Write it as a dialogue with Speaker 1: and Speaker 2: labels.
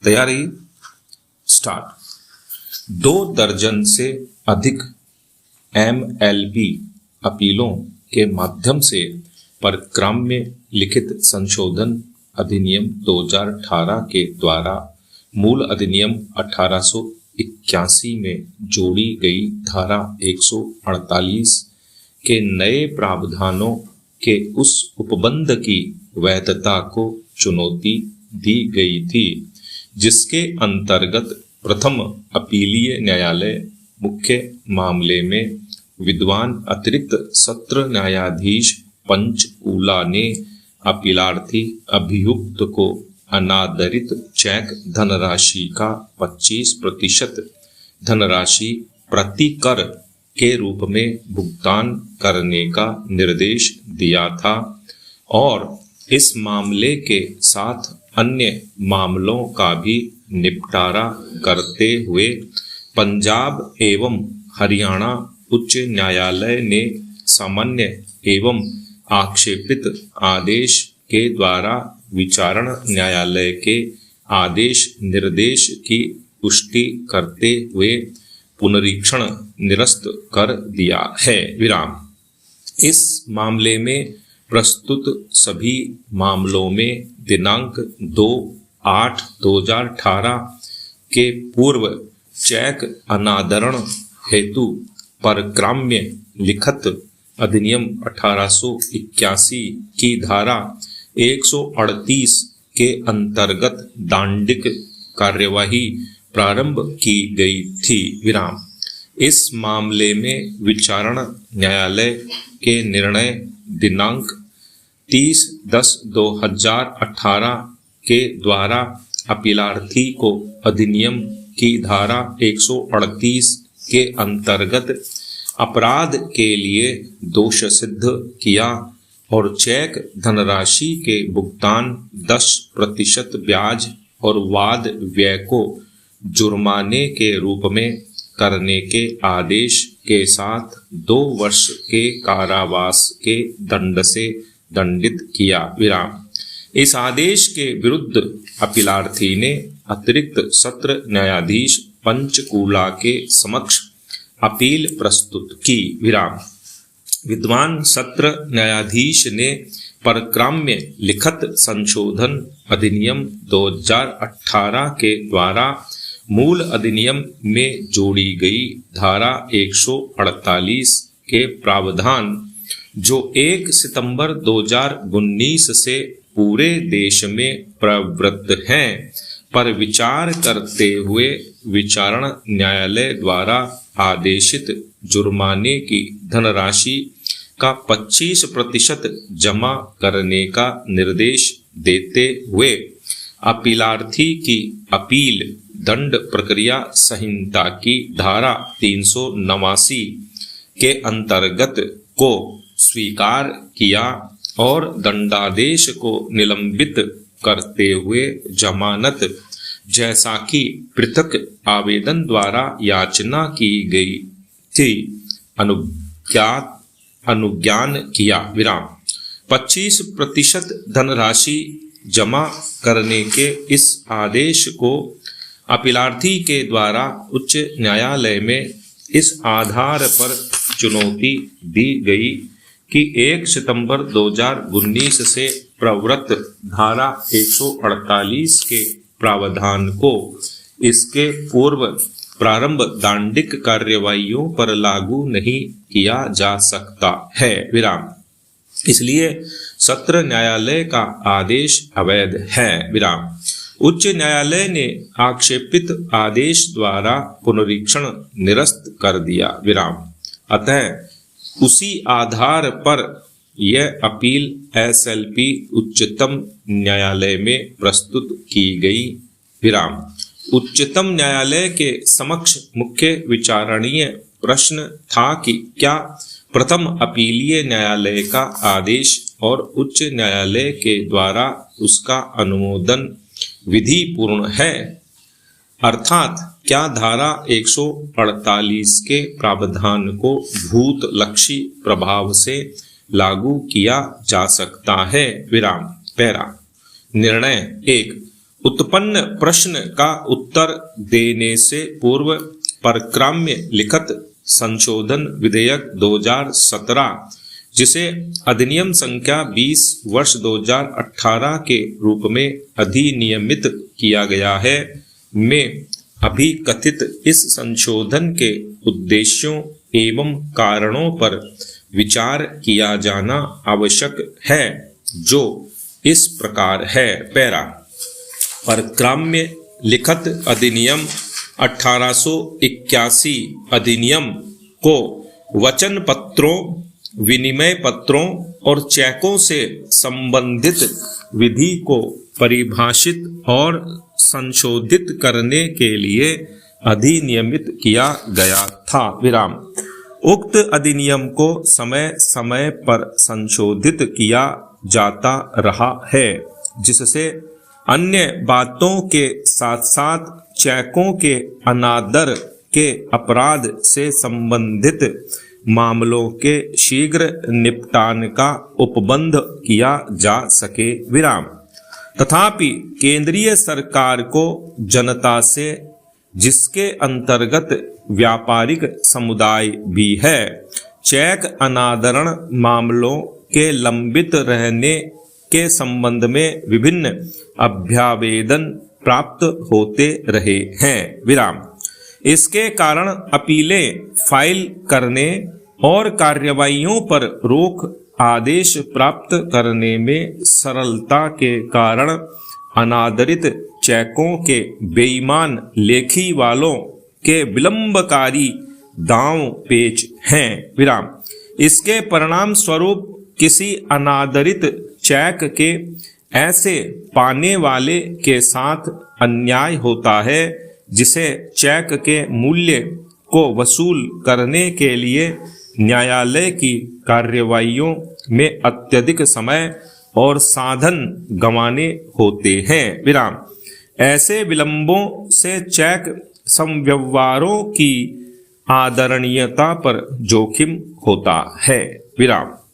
Speaker 1: तैयारी स्टार्ट। 2 दर्जन से अधिक MLP अपीलों के माध्यम से परक्राम्य लिखित संशोधन अधिनियम 2018 के द्वारा मूल अधिनियम 1881 में जोड़ी गई धारा 148 के नए प्रावधानों के उस उपबंध की वैधता को चुनौती दी गई थी, जिसके अंतर्गत प्रथम अपीलीय न्यायालय मुख्य मामले में विद्वान अतिरिक्त सत्र न्यायाधीश पंचकूला ने अपीलार्थी अभियुक्त को अनादरित चेक धनराशि का 25% धनराशि प्रति कर के रूप में भुगतान करने का निर्देश दिया था और इस मामले के साथ अन्य मामलों का भी निपटारा करते हुए पंजाब एवं हरियाणा उच्च न्यायालय ने सामान्य एवं आक्षेपित आदेश के द्वारा विचारण न्यायालय के आदेश निर्देश की पुष्टि करते हुए पुनरीक्षण निरस्त कर दिया है। विराम। इस मामले में प्रस्तुत सभी मामलों में दिनांक 2/8/2018 के पूर्व चेक अनादरण हेतु परक्राम्य लिखित अधिनियम 1881 की धारा 138 के अंतर्गत दांडिक कार्यवाही प्रारंभ की गई थी। विराम। इस मामले में विचारण न्यायालय के निर्णय दिनांक 30/10/2018 के द्वारा अपीलार्थी को अधिनियम की धारा 138 के अंतर्गत अपराध के लिए दोष सिद्ध किया और चेक धनराशि के भुगतान 10% ब्याज और वाद व्यय को जुर्माने के रूप में करने के आदेश के साथ 2 वर्ष के कारावास के दंड से दंडित किया। विराम। इस आदेश के विरुद्ध अपीलार्थी ने अतिरिक्त सत्र न्यायाधीश पंचकूला के समक्ष अपील प्रस्तुत की। विराम। विद्वान सत्र न्यायाधीश ने परक्राम्य लिखित संशोधन अधिनियम 2018 के द्वारा मूल अधिनियम में जोड़ी गई धारा 148 के प्रावधान जो 1 सितंबर 2019 से पूरे देश में प्रवृत्त हैं पर विचार करते हुए विचारण न्यायालय द्वारा आदेशित जुर्माने की धनराशि का 25% जमा करने का निर्देश देते हुए अपीलार्थी की अपील दंड प्रक्रिया संहिता की धारा 389 के अंतर्गत को स्वीकार किया और दंडादेश को निलंबित करते हुए जमानत जैसा कि पृथक आवेदन द्वारा याचना की गई थी अनुज्ञान किया। विराम। 25% धनराशि जमा करने के इस आदेश को अपीलार्थी के द्वारा उच्च न्यायालय में इस आधार पर चुनौती दी गई कि 1 सितंबर 2019 से प्रवृत्त धारा 148 के प्रावधान को इसके पूर्व प्रारंभ दांडिक कार्यवाहियों पर लागू नहीं किया जा सकता है। विराम। इसलिए सत्र न्यायालय का आदेश अवैध है। विराम। उच्च न्यायालय ने आक्षेपित आदेश द्वारा पुनरीक्षण निरस्त कर दिया। विराम। अतः उसी आधार पर यह अपील SLP उच्चतम न्यायालय में प्रस्तुत की गई। विराम। उच्चतम न्यायालय के समक्ष मुख्य विचारणीय प्रश्न था कि क्या प्रथम अपीलीय न्यायालय का आदेश और उच्च न्यायालय के द्वारा उसका अनुमोदन विधि पूर्ण है, अर्थात क्या धारा 148 के प्रावधान को भूतलक्षी प्रभाव से लागू किया जा सकता है। विराम। पैरा। निर्णय 1। उत्पन्न प्रश्न का उत्तर देने से पूर्व परक्राम्य लिखित संशोधन विधेयक 2017, जिसे अधिनियम संख्या 20 वर्ष 2018 के रूप में अधिनियमित किया गया है, में अभी कथित इस संशोधन के उद्देश्यों एवं कारणों पर विचार किया जाना आवश्यक है, जो इस प्रकार है। पैरा। परक्राम्य लिखित अधिनियम 1881 अधिनियम को वचन पत्रों, विनिमय पत्रों और चेकों से संबंधित विधि को परिभाषित और संशोधित करने के लिए अधिनियमित किया गया था। विराम। उक्त अधिनियम को समय समय पर संशोधित किया जाता रहा है, जिससे अन्य बातों के साथ साथ चेकों के अनादर के अपराध से संबंधित मामलों के शीघ्र निपटान का उपबंध किया जा सके। विराम। तथापि केंद्रीय सरकार को जनता से, जिसके अंतर्गत व्यापारिक समुदाय भी है, चेक अनादरण मामलों के लंबित रहने के संबंध में विभिन्न अभ्यावेदन प्राप्त होते रहे हैं। विराम। इसके कारण अपीलें फाइल करने और कार्रवाइयों पर रोक आदेश प्राप्त करने में सरलता के कारण अनादरित चेकों के बेईमान लेखी वालों के विलंबकारी दांव पेच हैं। विराम। इसके परिणाम स्वरूप किसी अनादरित चेक के ऐसे पाने वाले के साथ अन्याय होता है, जिसे चेक के मूल्य को वसूल करने के लिए न्यायालय की कार्यवाहियों में अत्यधिक समय और साधन गंवाने होते हैं। विराम। ऐसे विलंबों से चेक संव्यवहारों की आदरणीयता पर जोखिम होता है। विराम।